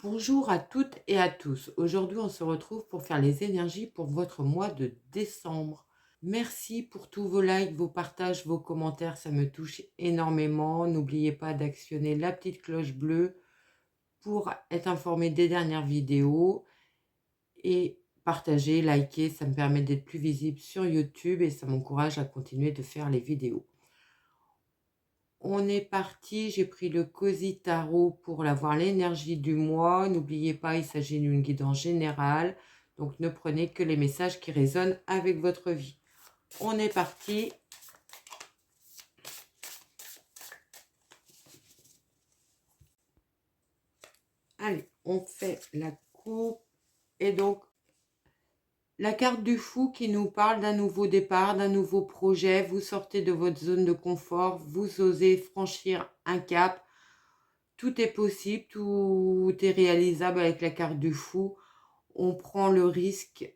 Bonjour à toutes et à tous. Aujourd'hui, on se retrouve pour faire les énergies pour votre mois de décembre. Merci pour tous vos likes, vos partages, vos commentaires, ça me touche énormément. N'oubliez pas d'actionner la petite cloche bleue pour être informé des dernières vidéos et partager, liker, ça me permet d'être plus visible sur YouTube et ça m'encourage à continuer de faire les vidéos. On est parti, j'ai pris le Cozy Tarot pour avoir l'énergie du mois. N'oubliez pas, il s'agit d'une guidance générale, donc ne prenez que les messages qui résonnent avec votre vie. On est parti. Allez, on fait la coupe. Et donc, la carte du fou qui nous parle d'un nouveau départ, d'un nouveau projet. Vous sortez de votre zone de confort, vous osez franchir un cap. Tout est possible, tout est réalisable avec la carte du fou. On prend le risque,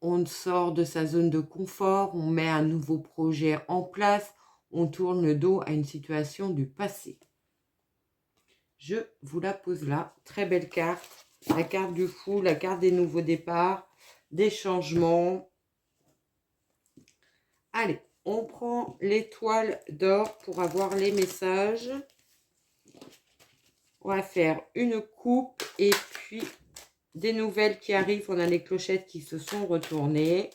on sort de sa zone de confort, on met un nouveau projet en place, on tourne le dos à une situation du passé. Je vous la pose là, très belle carte, la carte du fou, la carte des nouveaux départs, des changements. Allez, on prend l'étoile d'or pour avoir les messages. On va faire une coupe et puis des nouvelles qui arrivent. On a les clochettes qui se sont retournées.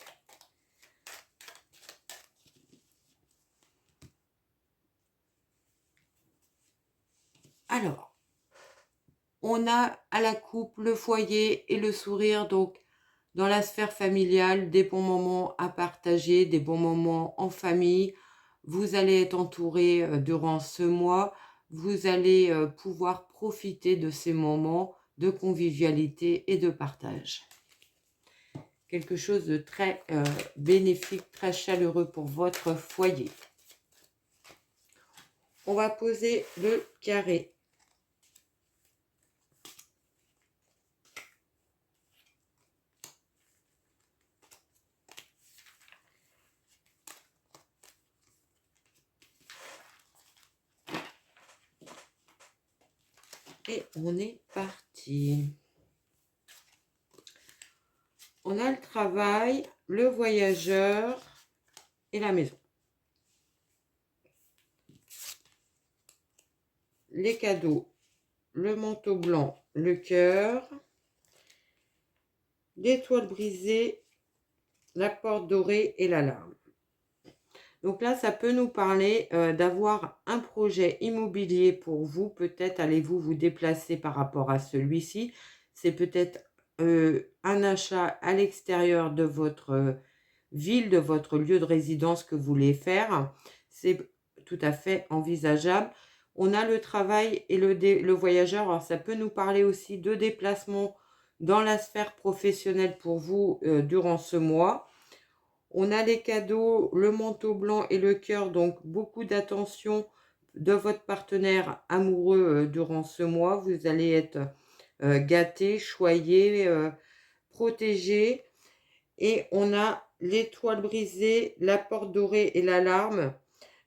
Alors, on a à la coupe le foyer et le sourire, donc dans la sphère familiale, des bons moments à partager, des bons moments en famille. Vous allez être entouré durant ce mois. Vous allez pouvoir profiter de ces moments de convivialité et de partage. Quelque chose de très bénéfique, très chaleureux pour votre foyer. On va poser le carré. Et on est parti. On a le travail, le voyageur et la maison. Les cadeaux, le manteau blanc, le cœur, l'étoile brisée, la porte dorée et l'alarme. Donc là, ça peut nous parler d'avoir un projet immobilier pour vous. Peut-être allez-vous vous déplacer par rapport à celui-ci. C'est peut-être un achat à l'extérieur de votre ville, de votre lieu de résidence que vous voulez faire. C'est tout à fait envisageable. On a le travail et le voyageur. Alors, ça peut nous parler aussi de déplacement dans la sphère professionnelle pour vous durant ce mois. On a les cadeaux, le manteau blanc et le cœur, donc beaucoup d'attention de votre partenaire amoureux durant ce mois. Vous allez être gâté, choyé, protégé. Et on a l'étoile brisée, la porte dorée et l'alarme.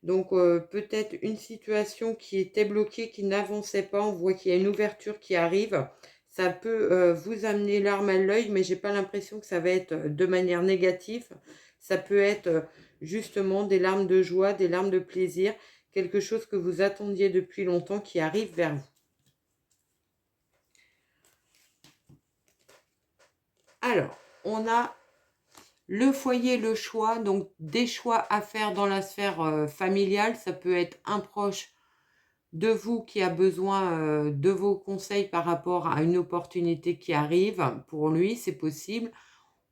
Donc peut-être une situation qui était bloquée, qui n'avançait pas. On voit qu'il y a une ouverture qui arrive. Ça peut vous amener larmes à l'œil, mais j'ai pas l'impression que ça va être de manière négative. Ça peut être justement des larmes de joie, des larmes de plaisir, quelque chose que vous attendiez depuis longtemps qui arrive vers vous. Alors, on a le foyer, le choix, donc des choix à faire dans la sphère familiale. Ça peut être un proche de vous qui a besoin de vos conseils par rapport à une opportunité qui arrive. Pour lui, c'est possible.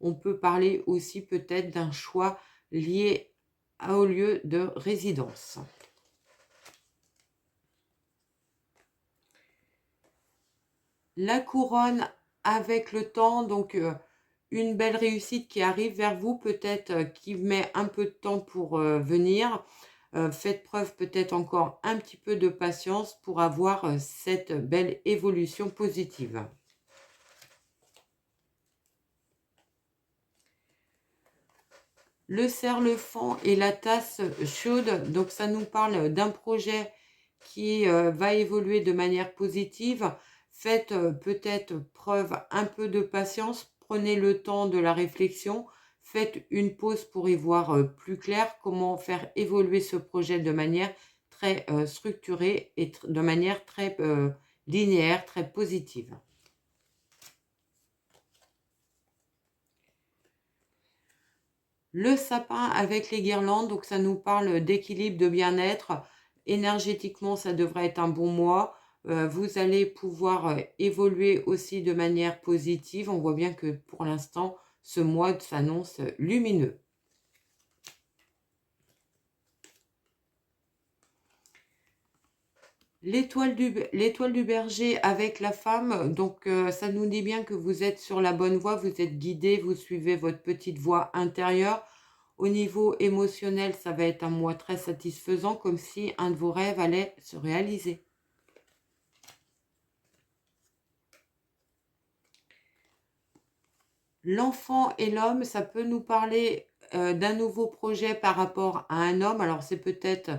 On peut parler aussi peut-être d'un choix lié au lieu de résidence. La couronne avec le temps, donc une belle réussite qui arrive vers vous, peut-être qui met un peu de temps pour venir. Faites preuve peut-être encore un petit peu de patience pour avoir cette belle évolution positive. Le cerf-le-fan et la tasse chaude, donc ça nous parle d'un projet qui va évoluer de manière positive. Faites peut-être preuve un peu de patience, prenez le temps de la réflexion, faites une pause pour y voir plus clair, comment faire évoluer ce projet de manière très structurée et de manière très linéaire, très positive. Le sapin avec les guirlandes, donc ça nous parle d'équilibre, de bien-être. Énergétiquement, ça devrait être un bon mois. Vous allez pouvoir évoluer aussi de manière positive. On voit bien que pour l'instant, ce mois s'annonce lumineux. L'étoile du berger avec la femme, donc ça nous dit bien que vous êtes sur la bonne voie, vous êtes guidé, vous suivez votre petite voie intérieure. Au niveau émotionnel, ça va être un mois très satisfaisant, comme si un de vos rêves allait se réaliser. L'enfant et l'homme, ça peut nous parler d'un nouveau projet par rapport à un homme. Alors c'est peut-être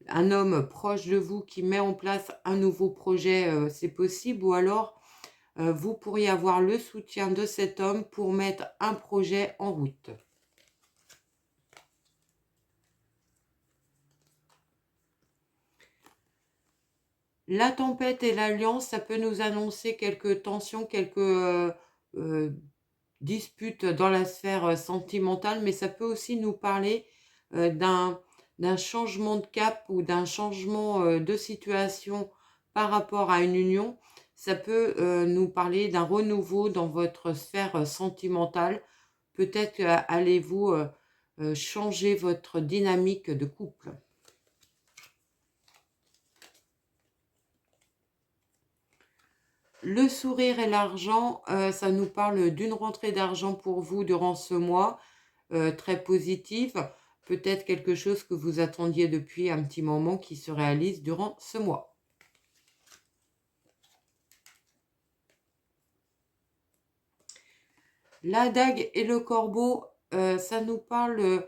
un homme proche de vous qui met en place un nouveau projet, c'est possible. Ou alors, vous pourriez avoir le soutien de cet homme pour mettre un projet en route. La tempête et l'alliance, ça peut nous annoncer quelques tensions, quelques disputes dans la sphère sentimentale, mais ça peut aussi nous parler d'un changement de cap ou d'un changement de situation par rapport à une union. Ça peut nous parler d'un renouveau dans votre sphère sentimentale. Peut-être allez-vous changer votre dynamique de couple. Le sourire et l'argent, ça nous parle d'une rentrée d'argent pour vous durant ce mois, très positive. Peut-être quelque chose que vous attendiez depuis un petit moment qui se réalise durant ce mois. La dague et le corbeau, ça nous parle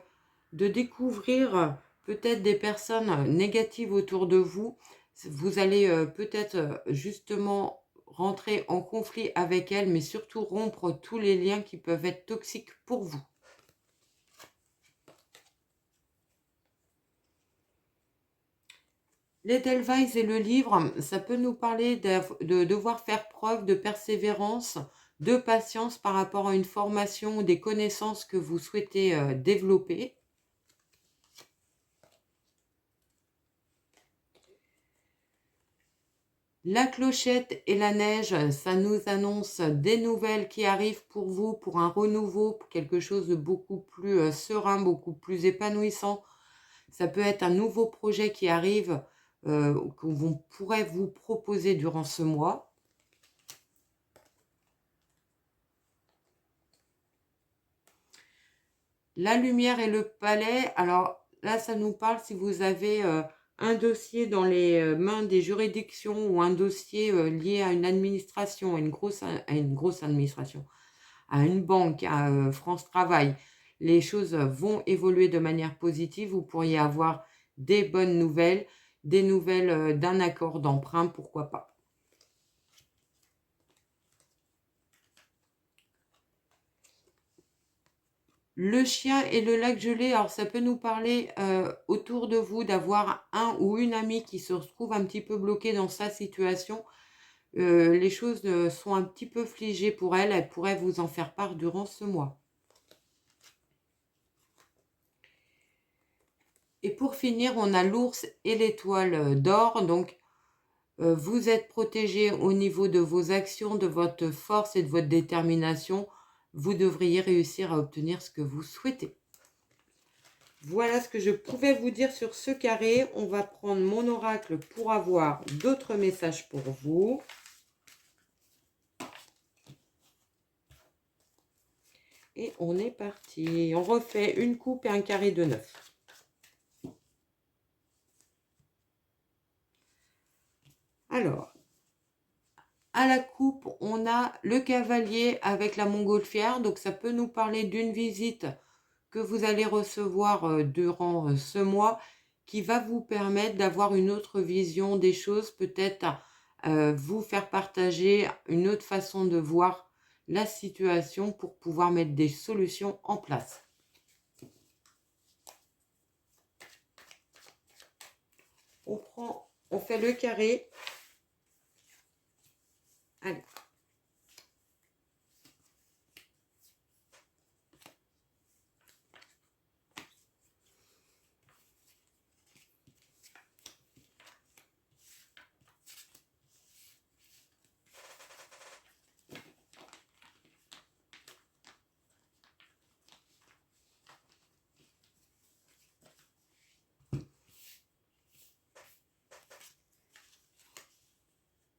de découvrir peut-être des personnes négatives autour de vous. Vous allez peut-être justement rentrer en conflit avec elles, mais surtout rompre tous les liens qui peuvent être toxiques pour vous. L'Edelweiss et le livre, ça peut nous parler de devoir faire preuve de persévérance, de patience par rapport à une formation ou des connaissances que vous souhaitez développer. La clochette et la neige, ça nous annonce des nouvelles qui arrivent pour vous, pour un renouveau, pour quelque chose de beaucoup plus serein, beaucoup plus épanouissant. Ça peut être un nouveau projet qui arrive, qu'on pourrait vous proposer durant ce mois. La lumière et le palais, alors là, ça nous parle si vous avez un dossier dans les mains des juridictions ou un dossier lié à une administration, à une grosse administration, à une banque, à France Travail. Les choses vont évoluer de manière positive. Vous pourriez avoir des bonnes nouvelles, des nouvelles d'un accord d'emprunt, pourquoi pas. Le chien et le lac gelé, alors ça peut nous parler autour de vous d'avoir un ou une amie qui se retrouve un petit peu bloquée dans sa situation. Les choses sont un petit peu figées pour elle, elle pourrait vous en faire part durant ce mois. Et pour finir, on a l'ours et l'étoile d'or, donc vous êtes protégé au niveau de vos actions, de votre force et de votre détermination. Vous devriez réussir à obtenir ce que vous souhaitez. Voilà ce que je pouvais vous dire sur ce carré. On va prendre mon oracle pour avoir d'autres messages pour vous. Et on est parti. On refait une coupe et un carré de 9. Alors, à la coupe, on a le cavalier avec la montgolfière. Donc, ça peut nous parler d'une visite que vous allez recevoir durant ce mois qui va vous permettre d'avoir une autre vision des choses, peut-être vous faire partager une autre façon de voir la situation pour pouvoir mettre des solutions en place. On fait le carré. Allez.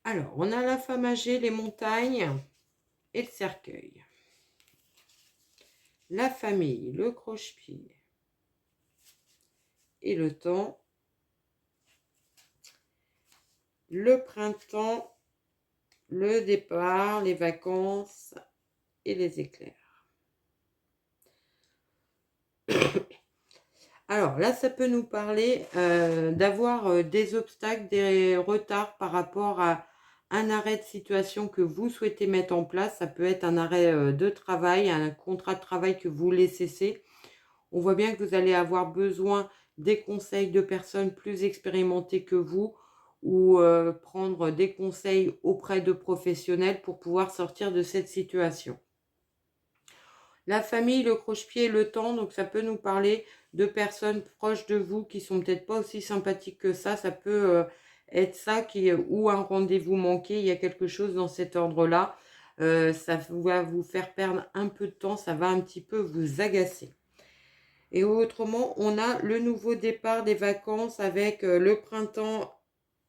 Alors, on a la femme âgée, les montagnes et le cercueil. La famille, le croche-pied et le temps. Le printemps, le départ, les vacances et les éclairs. Alors là, ça peut nous parler d'avoir des obstacles, des retards par rapport à un arrêt de situation que vous souhaitez mettre en place. Ça peut être un arrêt de travail, un contrat de travail que vous voulez cesser. On voit bien que vous allez avoir besoin des conseils de personnes plus expérimentées que vous ou prendre des conseils auprès de professionnels pour pouvoir sortir de cette situation. La famille, le croche-pied, le temps, donc ça peut nous parler de personnes proches de vous qui sont peut-être pas aussi sympathiques que ça. Ça peut être ça ou un rendez-vous manqué. Il y a quelque chose dans cet ordre-là. Ça va vous faire perdre un peu de temps. Ça va un petit peu vous agacer. Et autrement, on a le nouveau départ des vacances avec le printemps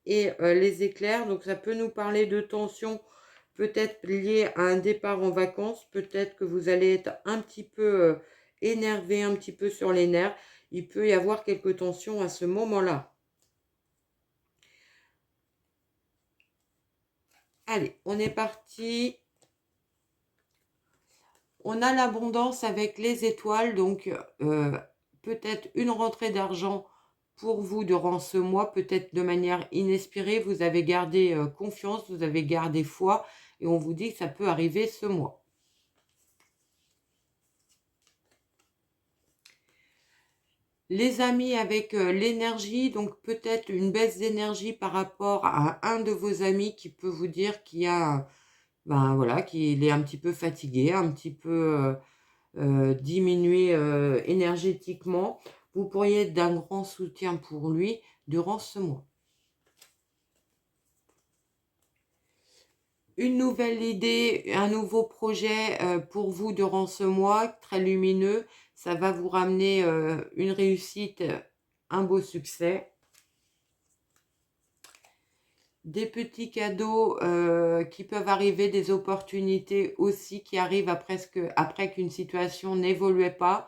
et les éclairs. Donc ça peut nous parler de tension peut-être lié à un départ en vacances. Peut-être que vous allez être un petit peu énervé, un petit peu sur les nerfs. Il peut y avoir quelques tensions à ce moment-là. Allez, on est parti. On a l'abondance avec les étoiles, donc peut-être une rentrée d'argent pour vous durant ce mois, peut-être de manière inespérée. Vous avez gardé confiance, vous avez gardé foi et on vous dit que ça peut arriver ce mois. Les amis avec l'énergie, donc peut-être une baisse d'énergie par rapport à un de vos amis qui peut vous dire qu'il a, ben voilà, qu'il est un petit peu fatigué, un petit peu diminué énergétiquement. Vous pourriez être d'un grand soutien pour lui durant ce mois. Une nouvelle idée, un nouveau projet pour vous durant ce mois, très lumineux. Ça va vous ramener une réussite, un beau succès. Des petits cadeaux qui peuvent arriver, des opportunités aussi qui arrivent après qu'une situation n'évoluait pas.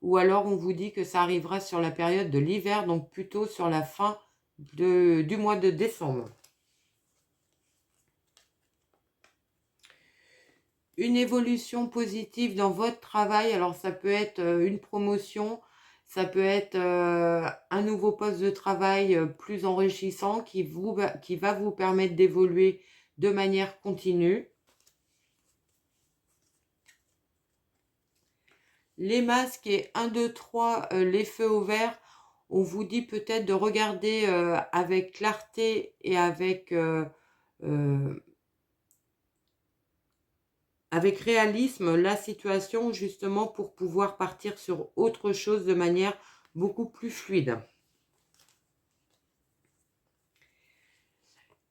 Ou alors on vous dit que ça arrivera sur la période de l'hiver, donc plutôt sur la fin du mois de décembre. Une évolution positive dans votre travail, alors ça peut être une promotion, ça peut être un nouveau poste de travail plus enrichissant qui va vous permettre d'évoluer de manière continue. Les masques et 1, 2, 3, les feux au vert, on vous dit peut-être de regarder avec clarté et avec réalisme la situation justement pour pouvoir partir sur autre chose de manière beaucoup plus fluide.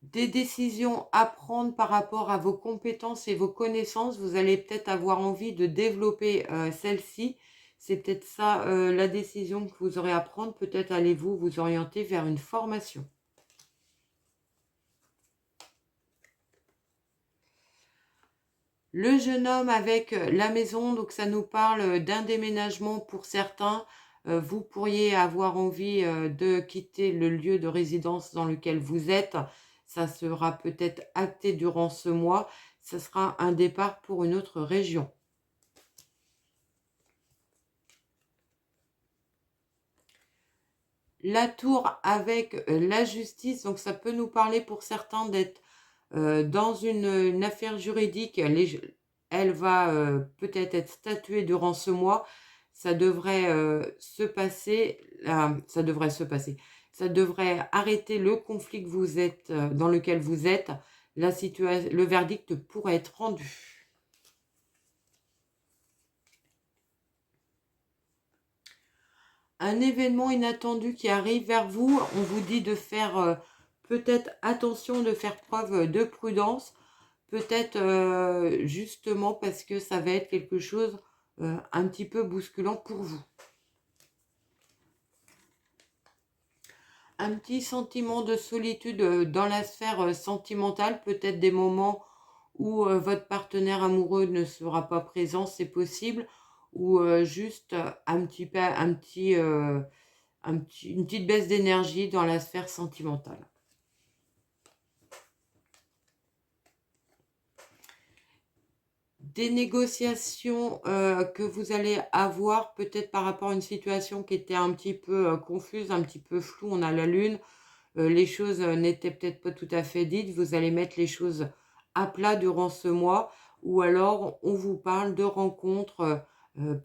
Des décisions à prendre par rapport à vos compétences et vos connaissances. Vous allez peut-être avoir envie de développer celles-ci. C'est peut-être ça la décision que vous aurez à prendre. Peut-être allez-vous vous orienter vers une formation. Le jeune homme avec la maison, donc ça nous parle d'un déménagement pour certains. Vous pourriez avoir envie de quitter le lieu de résidence dans lequel vous êtes. Ça sera peut-être acté durant ce mois. Ce sera un départ pour une autre région. La tour avec la justice, donc ça peut nous parler pour certains d'être dans une affaire juridique, elle va peut-être être statuée durant ce mois. Ça devrait se passer, ça devrait se passer. Ça devrait arrêter le conflit que vous êtes, dans lequel vous êtes. Le verdict pourrait être rendu. Un événement inattendu qui arrive vers vous, on vous dit de faire peut-être attention, de faire preuve de prudence, peut-être justement parce que ça va être quelque chose un petit peu bousculant pour vous. Un petit sentiment de solitude dans la sphère sentimentale, peut-être des moments où votre partenaire amoureux ne sera pas présent, c'est possible, ou juste une petite baisse d'énergie dans la sphère sentimentale. Des négociations que vous allez avoir peut-être par rapport à une situation qui était un petit peu confuse, un petit peu floue. On a la lune, les choses n'étaient peut-être pas tout à fait dites. Vous allez mettre les choses à plat durant ce mois, ou alors on vous parle de rencontres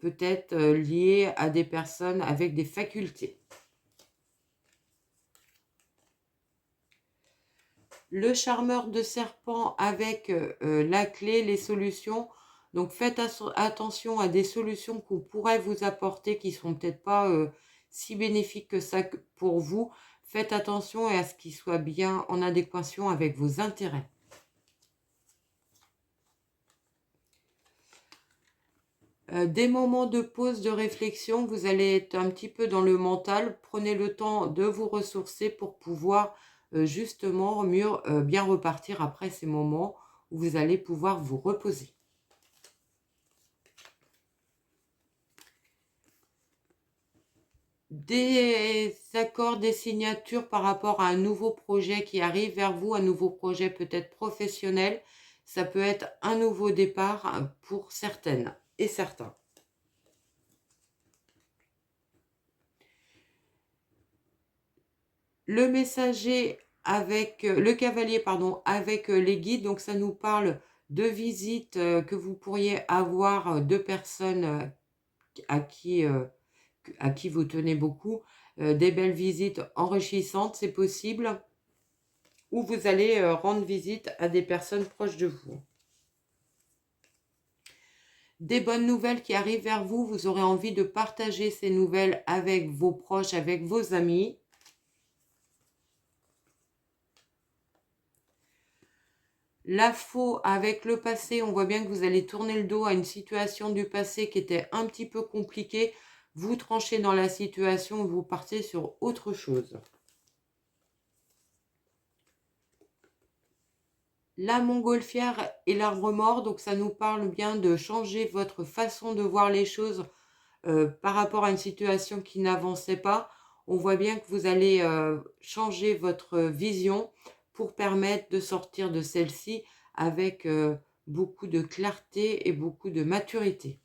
peut-être liées à des personnes avec des facultés. Le charmeur de serpent avec la clé, les solutions. Donc faites attention à des solutions qu'on pourrait vous apporter qui sont peut-être pas si bénéfiques que ça pour vous. Faites attention à ce qu'ils soient bien en adéquation avec vos intérêts. Des moments de pause, de réflexion, vous allez être un petit peu dans le mental. Prenez le temps de vous ressourcer pour pouvoir justement bien repartir après ces moments où vous allez pouvoir vous reposer. Des accords, des signatures par rapport à un nouveau projet qui arrive vers vous, un nouveau projet peut-être professionnel. Ça peut être un nouveau départ pour certaines et certains. Le messager avec le cavalier, pardon, avec les guides. Donc ça nous parle de visites que vous pourriez avoir de personnes à qui vous tenez beaucoup, des belles visites enrichissantes, c'est possible, ou vous allez rendre visite à des personnes proches de vous. Des bonnes nouvelles qui arrivent vers vous, vous aurez envie de partager ces nouvelles avec vos proches, avec vos amis. La faux avec le passé, on voit bien que vous allez tourner le dos à une situation du passé qui était un petit peu compliquée. Vous tranchez dans la situation, vous partez sur autre chose. La montgolfière et l'arbre mort, donc ça nous parle bien de changer votre façon de voir les choses par rapport à une situation qui n'avançait pas. On voit bien que vous allez changer votre vision pour permettre de sortir de celle-ci avec beaucoup de clarté et beaucoup de maturité.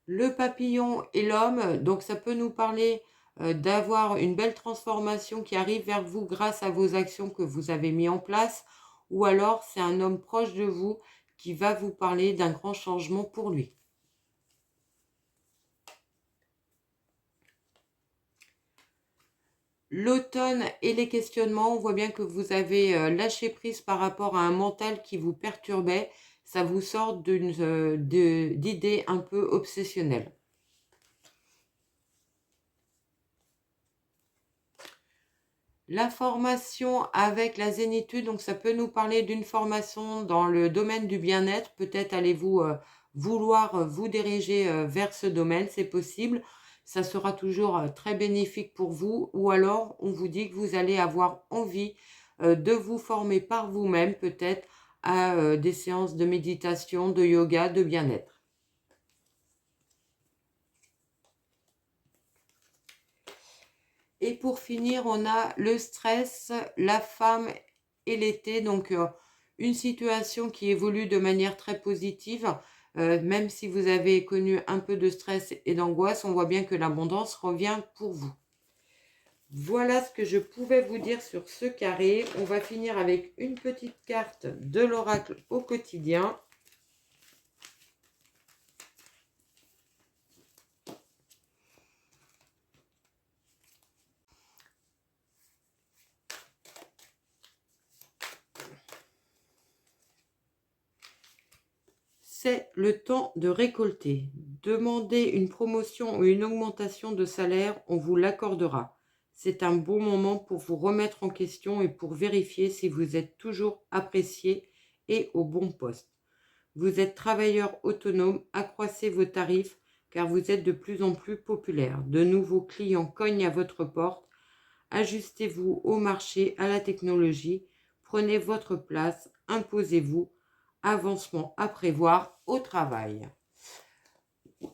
Le papillon et l'homme, donc ça peut nous parler d'avoir une belle transformation qui arrive vers vous grâce à vos actions que vous avez mis en place, ou alors c'est un homme proche de vous qui va vous parler d'un grand changement pour lui. L'automne et les questionnements, on voit bien que vous avez lâché prise par rapport à un mental qui vous perturbait. Ça vous sort d'idées un peu obsessionnelles. La formation avec la zénitude, donc ça peut nous parler d'une formation dans le domaine du bien-être. Peut-être allez-vous vouloir vous diriger vers ce domaine, c'est possible. Ça sera toujours très bénéfique pour vous. Ou alors, on vous dit que vous allez avoir envie de vous former par vous-même, peut-être à des séances de méditation, de yoga, de bien-être. Et pour finir, on a le stress, la femme et l'été. Donc, une situation qui évolue de manière très positive. Même si vous avez connu un peu de stress et d'angoisse, on voit bien que l'abondance revient pour vous. Voilà ce que je pouvais vous dire sur ce carré. On va finir avec une petite carte de l'oracle au quotidien. C'est le temps de récolter. Demandez une promotion ou une augmentation de salaire, on vous l'accordera. C'est un bon moment pour vous remettre en question et pour vérifier si vous êtes toujours apprécié et au bon poste. Vous êtes travailleur autonome, accroissez vos tarifs car vous êtes de plus en plus populaire. De nouveaux clients cognent à votre porte. Ajustez-vous au marché, à la technologie. Prenez votre place, imposez-vous. Avancement à prévoir au travail.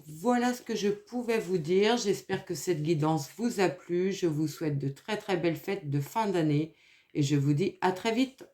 Voilà ce que je pouvais vous dire. J'espère que cette guidance vous a plu. Je vous souhaite de très très belles fêtes de fin d'année et je vous dis à très vite.